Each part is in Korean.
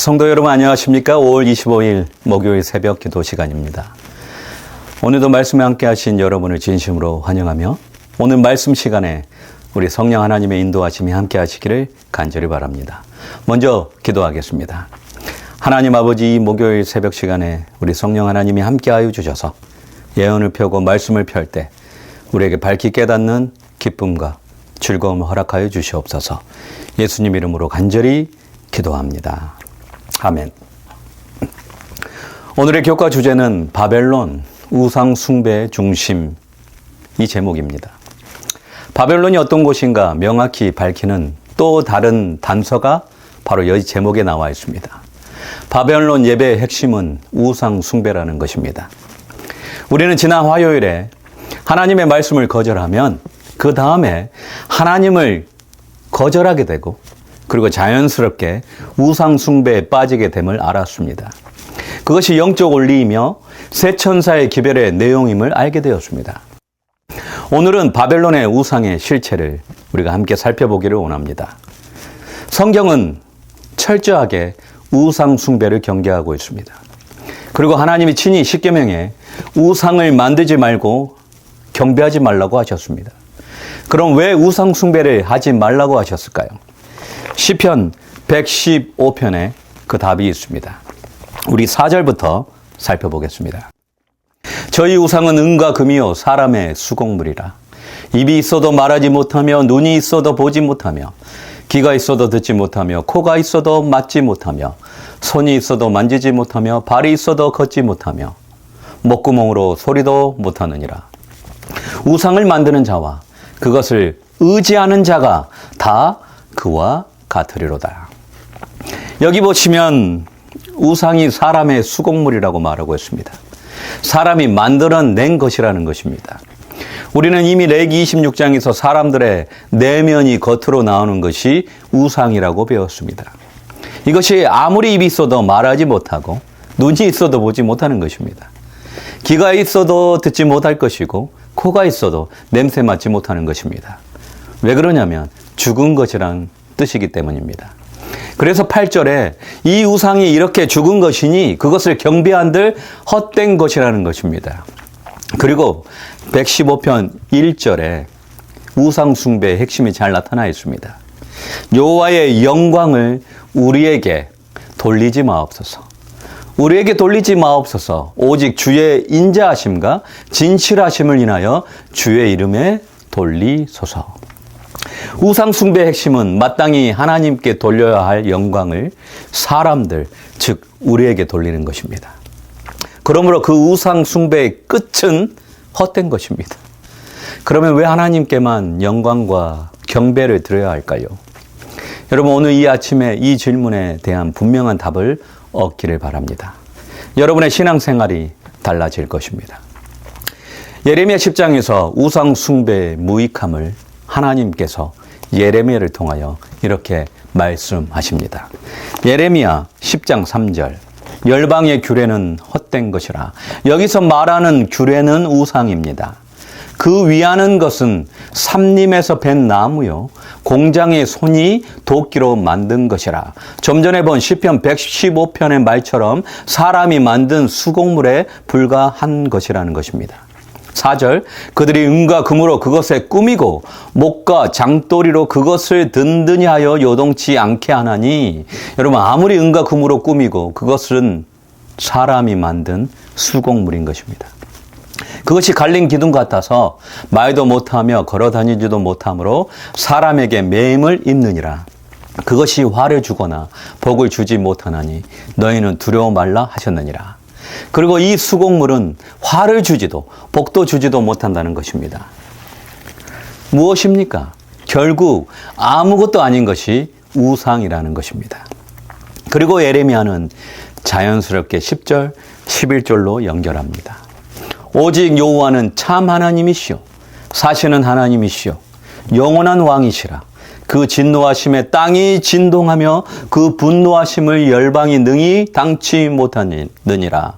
성도 여러분 안녕하십니까? 5월 25일 목요일 새벽 기도 시간입니다. 오늘도 말씀에 함께 하신 여러분을 진심으로 환영하며 오늘 말씀 시간에 우리 성령 하나님의 인도하심이 함께 하시기를 간절히 바랍니다. 먼저 기도하겠습니다. 하나님 아버지, 이 목요일 새벽 시간에 우리 성령 하나님이 함께하여 주셔서 예언을 펴고 말씀을 펼 때 우리에게 밝히 깨닫는 기쁨과 즐거움을 허락하여 주시옵소서. 예수님 이름으로 간절히 기도합니다. 아멘. 오늘의 교과 주제는 바벨론 우상 숭배의 중심, 이 제목입니다. 바벨론이 어떤 곳인가 명확히 밝히는 또 다른 단서가 바로 이 제목에 나와 있습니다. 바벨론 예배의 핵심은 우상 숭배라는 것입니다. 우리는 지난 화요일에 하나님의 말씀을 거절하면 그 다음에 하나님을 거절하게 되고 그리고 자연스럽게 우상 숭배에 빠지게 됨을 알았습니다. 그것이 영적 원리이며 새 천사의 기별의 내용임을 알게 되었습니다. 오늘은 바벨론의 우상의 실체를 우리가 함께 살펴보기를 원합니다. 성경은 철저하게 우상 숭배를 경계하고 있습니다. 그리고 하나님이 친히 십계명에 우상을 만들지 말고 경배하지 말라고 하셨습니다. 그럼 왜 우상 숭배를 하지 말라고 하셨을까요? 시편 115편에 그 답이 있습니다. 우리 4절부터 살펴보겠습니다. 저희 우상은 은과 금이요 사람의 수공물이라. 입이 있어도 말하지 못하며 눈이 있어도 보지 못하며 귀가 있어도 듣지 못하며 코가 있어도 맡지 못하며 손이 있어도 만지지 못하며 발이 있어도 걷지 못하며 목구멍으로 소리도 못하느니라. 우상을 만드는 자와 그것을 의지하는 자가 다 그와 같으리로다. 여기 보시면 우상이 사람의 수공물이라고 말하고 있습니다. 사람이 만들어낸 것이라는 것입니다. 우리는 이미 레위기 26장에서 사람들의 내면이 겉으로 나오는 것이 우상이라고 배웠습니다. 이것이 아무리 입이 있어도 말하지 못하고 눈이 있어도 보지 못하는 것입니다. 귀가 있어도 듣지 못할 것이고 코가 있어도 냄새 맡지 못하는 것입니다. 왜 그러냐면 죽은 것이란 뜻이기 때문입니다. 그래서 8절에 이 우상이 이렇게 죽은 것이니 그것을 경배한들 헛된 것이라는 것입니다. 그리고 115편 1절에 우상 숭배의 핵심이 잘 나타나 있습니다. 여호와의 영광을 우리에게 돌리지 마옵소서. 우리에게 돌리지 마옵소서. 오직 주의 인자하심과 진실하심을 인하여 주의 이름에 돌리소서. 우상 숭배의 핵심은 마땅히 하나님께 돌려야 할 영광을 사람들, 즉 우리에게 돌리는 것입니다. 그러므로 그 우상 숭배의 끝은 헛된 것입니다. 그러면 왜 하나님께만 영광과 경배를 드려야 할까요? 여러분, 오늘 이 아침에 이 질문에 대한 분명한 답을 얻기를 바랍니다. 여러분의 신앙생활이 달라질 것입니다. 예레미야 10장에서 우상 숭배의 무익함을 하나님께서 예레미야를 통하여 이렇게 말씀하십니다. 예레미야 10장 3절. 열방의 규례는 헛된 것이라. 여기서 말하는 규례는 우상입니다. 그 위하는 것은 삼림에서 벤 나무요 공장의 손이 도끼로 만든 것이라. 좀 전에 본 시편 115편의 말처럼 사람이 만든 수공물에 불과한 것이라는 것입니다. 4절, 그들이 은과 금으로 그것에 꾸미고 목과 장도리로 그것을 든든히 하여 요동치 않게 하나니. 여러분, 아무리 은과 금으로 꾸미고 그것은 사람이 만든 수공물인 것입니다. 그것이 갈린 기둥 같아서 말도 못하며 걸어다니지도 못하므로 사람에게 매임을 입느니라. 그것이 화를 주거나 복을 주지 못하나니 너희는 두려워 말라 하셨느니라. 그리고 이 수공물은 화를 주지도 복도 주지도 못한다는 것입니다. 무엇입니까? 결국 아무것도 아닌 것이 우상이라는 것입니다. 그리고 예레미야는 자연스럽게 10절, 11절로 연결합니다. 오직 여호와는 참 하나님이시오. 사시는 하나님이시오. 영원한 왕이시라. 그 진노하심에 땅이 진동하며 그 분노하심을 열방이 능히 당치 못하느니라.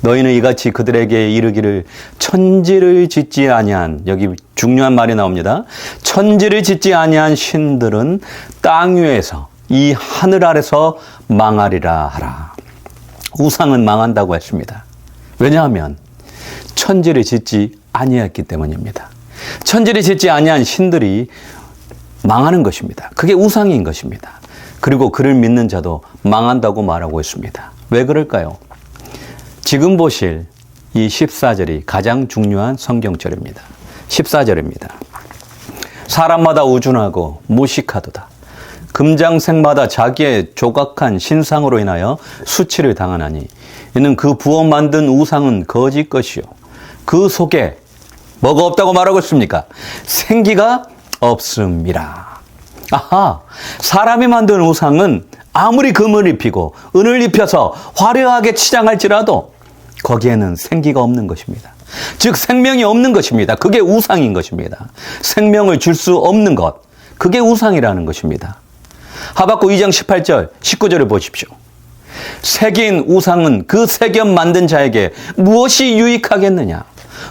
너희는 이같이 그들에게 이르기를 천지를 짓지 아니한, 여기 중요한 말이 나옵니다. 천지를 짓지 아니한 신들은 땅 위에서 이 하늘 아래서 망하리라 하라. 우상은 망한다고 했습니다. 왜냐하면 천지를 짓지 아니했기 때문입니다. 천지를 짓지 아니한 신들이 망하는 것입니다. 그게 우상인 것입니다. 그리고 그를 믿는 자도 망한다고 말하고 있습니다. 왜 그럴까요? 지금 보실 이 14절이 가장 중요한 성경절입니다. 14절입니다. 사람마다 우준하고 무식하도다. 금장색마다 자기의 조각한 신상으로 인하여 수치를 당하나니 이는 그 부어 만든 우상은 거짓 것이요 그 속에 뭐가 없다고 말하고 있습니까? 생기가 없음이라. 아하, 사람이 만든 우상은 아무리 금을 입히고 은을 입혀서 화려하게 치장할지라도 거기에는 생기가 없는 것입니다. 즉 생명이 없는 것입니다. 그게 우상인 것입니다. 생명을 줄 수 없는 것, 그게 우상이라는 것입니다. 하박국 2장 18절, 19절을 보십시오. 새긴 우상은 그 새겨 만든 자에게 무엇이 유익하겠느냐?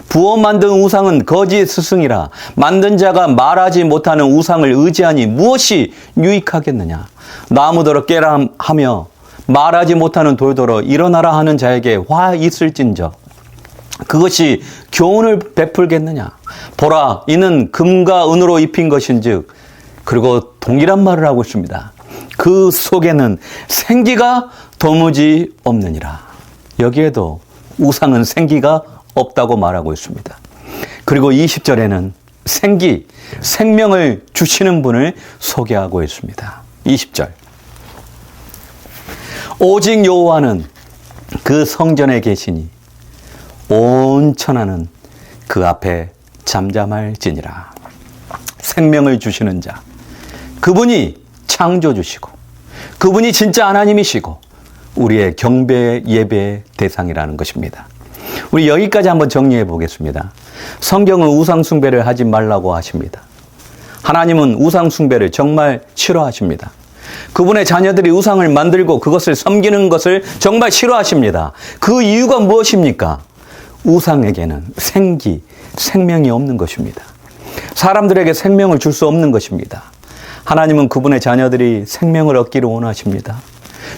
부어 만든 우상은 거짓 스승이라 만든 자가 말하지 못하는 우상을 의지하니 무엇이 유익하겠느냐? 나무더러 깨라 하며 말하지 못하는 돌더러 일어나라 하는 자에게 화 있을진저 그것이 교훈을 베풀겠느냐? 보라, 이는 금과 은으로 입힌 것인즉, 그리고 동일한 말을 하고 있습니다. 그 속에는 생기가 도무지 없느니라. 여기에도 우상은 생기가 없다고 말하고 있습니다. 그리고 20절에는 생명을 주시는 분을 소개하고 있습니다. 20절. 오직 여호와는 그 성전에 계시니 온 천하는 그 앞에 잠잠할지니라. 생명을 주시는 자, 그분이 창조주시고 그분이 진짜 하나님이시고 우리의 경배 예배의 대상이라는 것입니다. 우리 여기까지 한번 정리해 보겠습니다. 성경은 우상 숭배를 하지 말라고 하십니다. 하나님은 우상 숭배를 정말 싫어하십니다. 그분의 자녀들이 우상을 만들고 그것을 섬기는 것을 정말 싫어하십니다. 그 이유가 무엇입니까? 우상에게는 생명이 없는 것입니다. 사람들에게 생명을 줄 수 없는 것입니다. 하나님은 그분의 자녀들이 생명을 얻기를 원하십니다.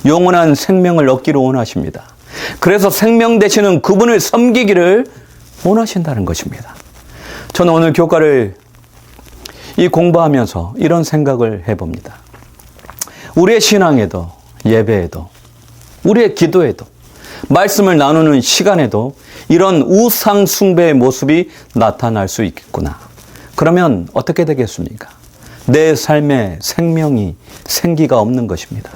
영원한 생명을 얻기를 원하십니다. 그래서 생명 되시는 그분을 섬기기를 원하신다는 것입니다. 저는 오늘 교과를 공부하면서 이런 생각을 해봅니다. 우리의 신앙에도, 예배에도, 우리의 기도에도, 말씀을 나누는 시간에도 이런 우상 숭배의 모습이 나타날 수 있겠구나. 그러면 어떻게 되겠습니까? 내 삶에 생기가 없는 것입니다.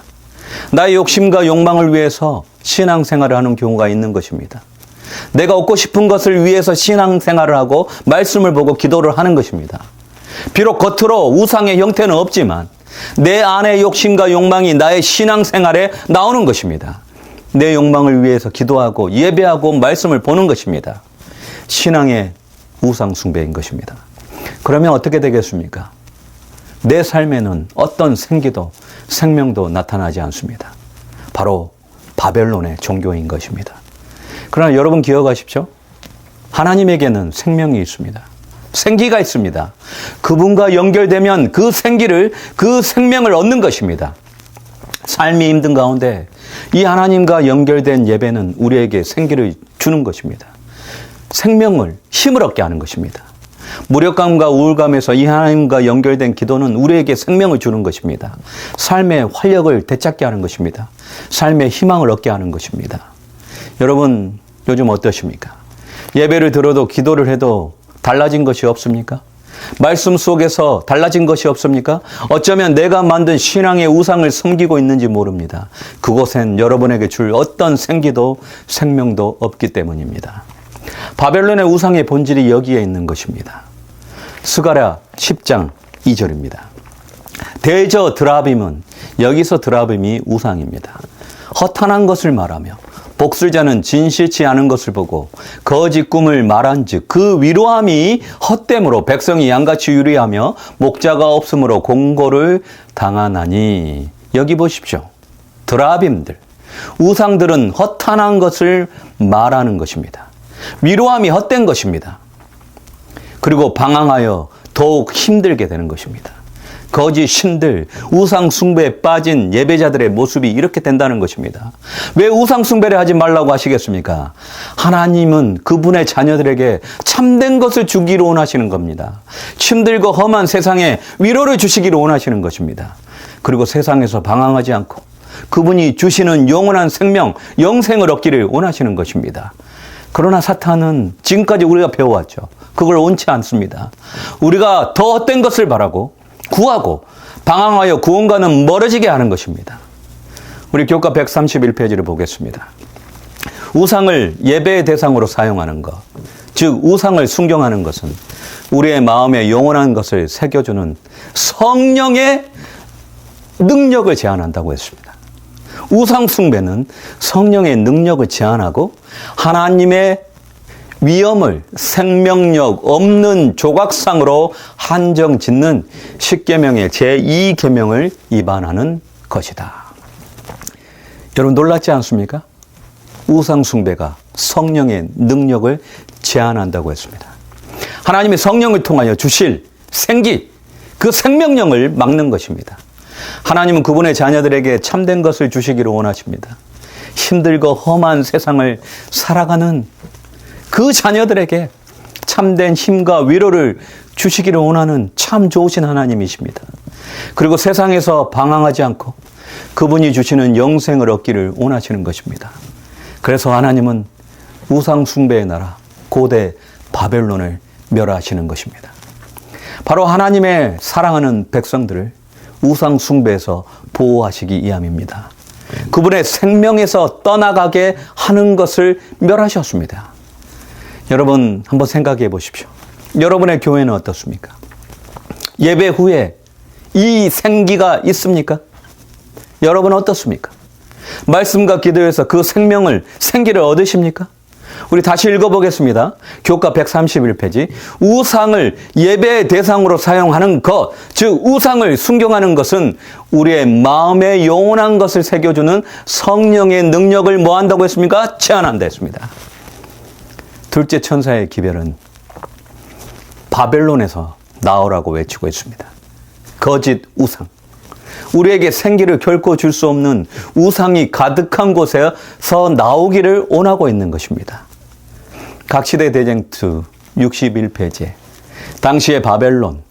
나의 욕심과 욕망을 위해서 신앙생활을 하는 경우가 있는 것입니다. 내가 얻고 싶은 것을 위해서 신앙생활을 하고 말씀을 보고 기도를 하는 것입니다. 비록 겉으로 우상의 형태는 없지만 내 안의 욕심과 욕망이 나의 신앙생활에 나오는 것입니다. 내 욕망을 위해서 기도하고 예배하고 말씀을 보는 것입니다. 신앙의 우상 숭배인 것입니다. 그러면 어떻게 되겠습니까? 내 삶에는 어떤 생기도 생명도 나타나지 않습니다. 바로 바벨론의 종교인 것입니다. 그러나 여러분 기억하십시오. 하나님에게는 생명이 있습니다. 생기가 있습니다. 그분과 연결되면 그 생명을 얻는 것입니다. 삶이 힘든 가운데 이 하나님과 연결된 예배는 우리에게 생기를 주는 것입니다. 힘을 얻게 하는 것입니다. 무력감과 우울감에서 이 하나님과 연결된 기도는 우리에게 생명을 주는 것입니다. 삶의 활력을 되찾게 하는 것입니다. 삶의 희망을 얻게 하는 것입니다. 여러분 요즘 어떠십니까? 예배를 들어도 기도를 해도 달라진 것이 없습니까? 말씀 속에서 달라진 것이 없습니까? 어쩌면 내가 만든 신앙의 우상을 섬기고 있는지 모릅니다. 그곳엔 여러분에게 줄 어떤 생기도 생명도 없기 때문입니다. 바벨론의 우상의 본질이 여기에 있는 것입니다. 스가랴 10장 2절입니다. 대저 드라빔은, 여기서 드라빔이 우상입니다. 허탄한 것을 말하며 복술자는 진실치 않은 것을 보고 거짓 꿈을 말한즉 그 위로함이 헛됨으로 백성이 양같이 유리하며 목자가 없으므로 공고를 당하나니. 여기 보십시오. 드라빔들, 우상들은 허탄한 것을 말하는 것입니다. 위로함이 헛된 것입니다. 그리고 방황하여 더욱 힘들게 되는 것입니다. 거짓 신들, 우상 숭배에 빠진 예배자들의 모습이 이렇게 된다는 것입니다. 왜 우상 숭배를 하지 말라고 하시겠습니까? 하나님은 그분의 자녀들에게 참된 것을 주기로 원하시는 겁니다. 힘들고 험한 세상에 위로를 주시기로 원하시는 것입니다. 그리고 세상에서 방황하지 않고 그분이 주시는 영원한 생명, 영생을 얻기를 원하시는 것입니다. 그러나 사탄은 지금까지 우리가 배워왔죠. 그걸 원치 않습니다. 우리가 더 헛된 것을 바라고 구하고 방황하여 구원과는 멀어지게 하는 것입니다. 우리 교과 131페이지를 보겠습니다. 우상을 예배의 대상으로 사용하는 것, 즉 우상을 순경하는 것은 우리의 마음에 영원한 것을 새겨주는 성령의 능력을 제한한다고 했습니다. 우상 숭배는 성령의 능력을 제한하고 하나님의 위엄을 생명력 없는 조각상으로 한정 짓는 십계명의 제2계명을 위반하는 것이다. 여러분 놀랍지 않습니까? 우상 숭배가 성령의 능력을 제한한다고 했습니다. 하나님의 성령을 통하여 주실 생기, 그 생명력을 막는 것입니다. 하나님은 그분의 자녀들에게 참된 것을 주시기를 원하십니다. 힘들고 험한 세상을 살아가는 그 자녀들에게 참된 힘과 위로를 주시기를 원하는 참 좋으신 하나님이십니다. 그리고 세상에서 방황하지 않고 그분이 주시는 영생을 얻기를 원하시는 것입니다. 그래서 하나님은 우상 숭배의 나라 고대 바벨론을 멸하시는 것입니다. 바로 하나님의 사랑하는 백성들을 우상 숭배에서 보호하시기 위함입니다. 그분의 생명에서 떠나가게 하는 것을 멸하셨습니다. 여러분 한번 생각해 보십시오. 여러분의 교회는 어떻습니까? 예배 후에 이 생기가 있습니까? 여러분은 어떻습니까? 말씀과 기도에서 그 생기를 얻으십니까? 우리 다시 읽어보겠습니다. 교과 131페이지. 우상을 예배의 대상으로 사용하는 것, 즉 우상을 순경하는 것은 우리의 마음에 영원한 것을 새겨주는 성령의 능력을 뭐 한다고 했습니까? 제한한다 했습니다. 둘째 천사의 기별은 바벨론에서 나오라고 외치고 있습니다. 거짓 우상. 우리에게 생기를 결코 줄 수 없는 우상이 가득한 곳에서 나오기를 원하고 있는 것입니다. 각시대 대쟁투 61페이지에 당시의 바벨론,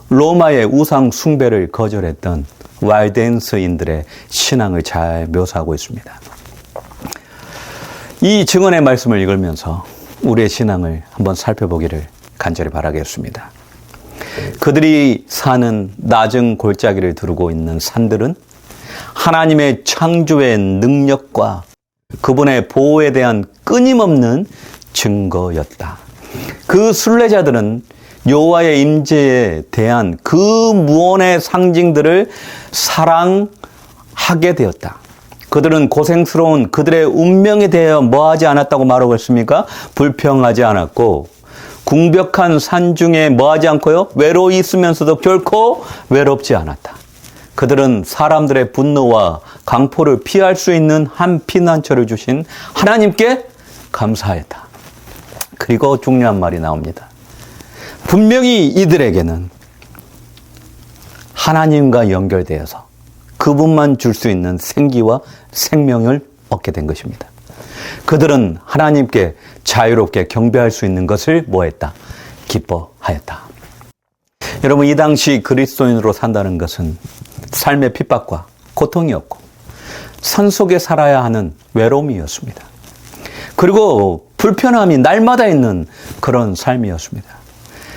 로마의 우상 숭배를 거절했던 왈덴스인들의 신앙을 잘 묘사하고 있습니다. 이 증언의 말씀을 읽으면서 우리의 신앙을 한번 살펴보기를 간절히 바라겠습니다. 그들이 사는 낮은 골짜기를 두르고 있는 산들은 하나님의 창조의 능력과 그분의 보호에 대한 끊임없는 증거였다. 그 순례자들은 여호와의 임재에 대한 그 무언의 상징들을 사랑하게 되었다. 그들은 고생스러운 그들의 운명에 대하여 뭐하지 않았다고 말하고 있습니까? 불평하지 않았고 궁벽한 산 중에 뭐하지 않고요? 외로이 있으면서도 결코 외롭지 않았다. 그들은 사람들의 분노와 강포를 피할 수 있는 한 피난처를 주신 하나님께 감사했다. 그리고 중요한 말이 나옵니다. 분명히 이들에게는 하나님과 연결되어서 그분만 줄 수 있는 생기와 생명을 얻게 된 것입니다. 그들은 하나님께 자유롭게 경배할 수 있는 것을 뭐했다? 기뻐하였다. 여러분, 이 당시 그리스도인으로 산다는 것은 삶의 핍박과 고통이었고 산속에 살아야 하는 외로움이었습니다. 그리고 불편함이 날마다 있는 그런 삶이었습니다.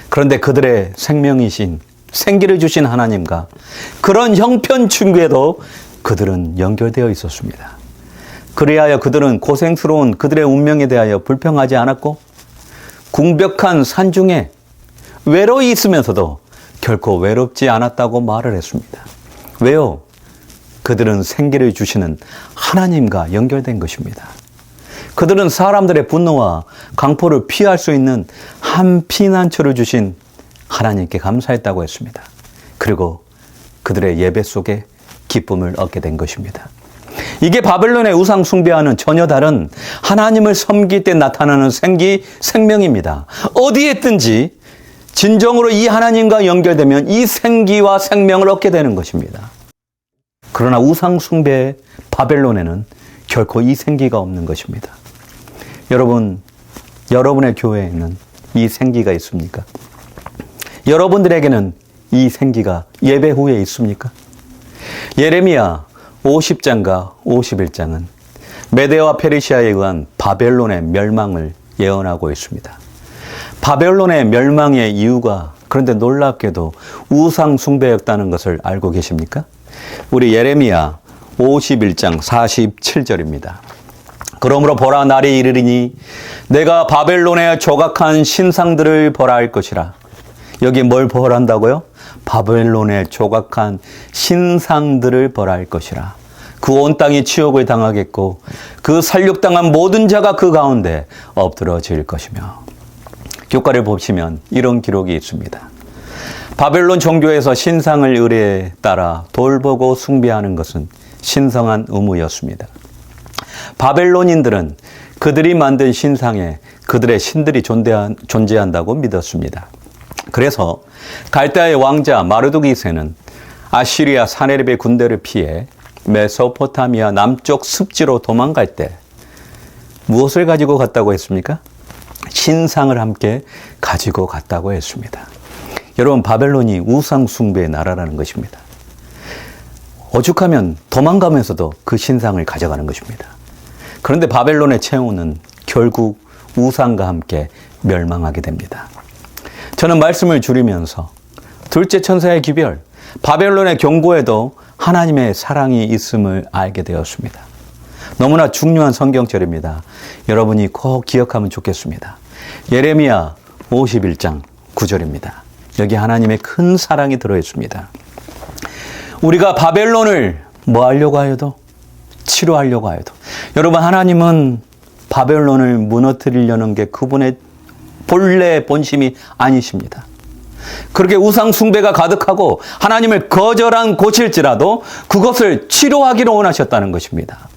그런데 그들의 생명이신 생기를 주신 하나님과 그런 형편 중에도 그들은 연결되어 있었습니다. 그리하여 그들은 고생스러운 그들의 운명에 대하여 불평하지 않았고 궁벽한 산중에 외로이 있으면서도 결코 외롭지 않았다고 말을 했습니다. 왜요? 그들은 생기를 주시는 하나님과 연결된 것입니다. 그들은 사람들의 분노와 강포를 피할 수 있는 한 피난처를 주신 하나님께 감사했다고 했습니다. 그리고 그들의 예배 속에 기쁨을 얻게 된 것입니다. 이게 바벨론의 우상 숭배와는 전혀 다른 하나님을 섬길 때 나타나는 생명입니다. 어디에 있든지 진정으로 이 하나님과 연결되면 이 생기와 생명을 얻게 되는 것입니다. 그러나 우상 숭배의 바벨론에는 결코 이 생기가 없는 것입니다. 여러분, 여러분의 교회에는 이 생기가 있습니까? 여러분들에게는 이 생기가 예배 후에 있습니까? 예레미야 50장과 51장은 메데와 페르시아에 의한 바벨론의 멸망을 예언하고 있습니다. 바벨론의 멸망의 이유가 그런데 놀랍게도 우상 숭배였다는 것을 알고 계십니까? 우리 예레미야 51장 47절입니다. 그러므로 보라, 날이 이르리니 내가 바벨론의 조각한 신상들을 벌할 것이라. 여기 뭘 벌한다고요? 바벨론의 조각한 신상들을 벌할 것이라. 그 온 땅이 치욕을 당하겠고 그 살육당한 모든 자가 그 가운데 엎드러질 것이며. 교과를 보시면 이런 기록이 있습니다. 바벨론 종교에서 신상을 의뢰에 따라 돌보고 숭배하는 것은 신성한 의무였습니다. 바벨론인들은 그들이 만든 신상에 그들의 신들이 존재한다고 믿었습니다. 그래서 갈대아의 왕자 마르두기세는 아시리아 사네립의 군대를 피해 메소포타미아 남쪽 습지로 도망갈 때 무엇을 가지고 갔다고 했습니까? 신상을 함께 가지고 갔다고 했습니다. 여러분, 바벨론이 우상 숭배의 나라라는 것입니다. 오죽하면 도망가면서도 그 신상을 가져가는 것입니다. 그런데 바벨론의 최후는 결국 우상과 함께 멸망하게 됩니다. 저는 말씀을 줄이면서 둘째 천사의 기별, 바벨론의 경고에도 하나님의 사랑이 있음을 알게 되었습니다. 너무나 중요한 성경절입니다. 여러분이 꼭 기억하면 좋겠습니다. 예레미야 51장 9절입니다. 여기 하나님의 큰 사랑이 들어있습니다. 우리가 바벨론을 뭐 하려고 하여도, 치료하려고 하여도, 여러분, 하나님은 바벨론을 무너뜨리려는 게 그분의 본래 본심이 아니십니다. 그렇게 우상 숭배가 가득하고 하나님을 거절한 곳일지라도 그것을 치료하기를 원하셨다는 것입니다.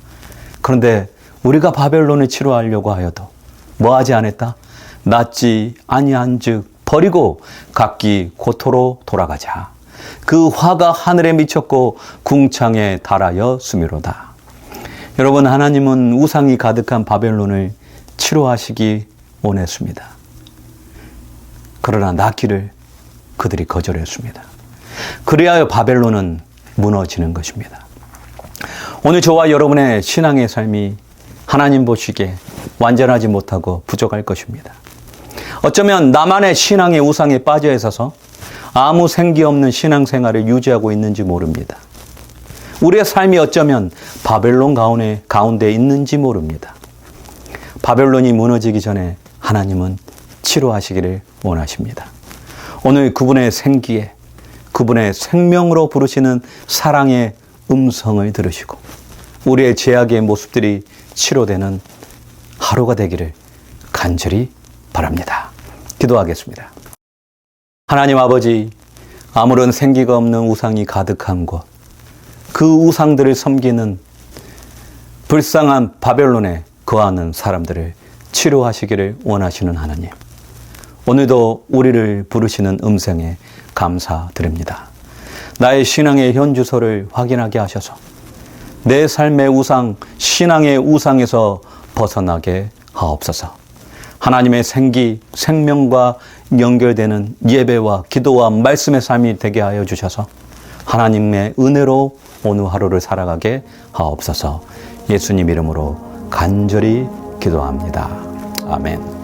그런데 우리가 바벨론을 치료하려고 하여도 뭐 하지 않았다? 낫지 아니한즉 버리고 각기 고토로 돌아가자. 그 화가 하늘에 미쳤고 궁창에 달하여 스미로다. 여러분, 하나님은 우상이 가득한 바벨론을 치료하시기 원했습니다. 그러나 낫기를 그들이 거절했습니다. 그리하여 바벨론은 무너지는 것입니다. 오늘 저와 여러분의 신앙의 삶이 하나님 보시기에 완전하지 못하고 부족할 것입니다. 어쩌면 나만의 신앙의 우상에 빠져 있어서 아무 생기 없는 신앙생활을 유지하고 있는지 모릅니다. 우리의 삶이 어쩌면 바벨론 가운데 있는지 모릅니다. 바벨론이 무너지기 전에 하나님은 치료하시기를 원하십니다. 오늘 그분의 생기에, 그분의 생명으로 부르시는 사랑의 음성을 들으시고 우리의 죄악의 모습들이 치료되는 하루가 되기를 간절히 바랍니다. 기도하겠습니다. 하나님 아버지, 아무런 생기가 없는 우상이 가득한 곳, 그 우상들을 섬기는 불쌍한 바벨론에 거하는 사람들을 치료하시기를 원하시는 하나님, 오늘도 우리를 부르시는 음성에 감사드립니다. 나의 신앙의 현주소를 확인하게 하셔서 내 삶의 우상, 신앙의 우상에서 벗어나게 하옵소서. 하나님의 생기, 생명과 연결되는 예배와 기도와 말씀의 삶이 되게 하여 주셔서 하나님의 은혜로 오늘 하루를 살아가게 하옵소서. 예수님 이름으로 간절히 기도합니다. 아멘.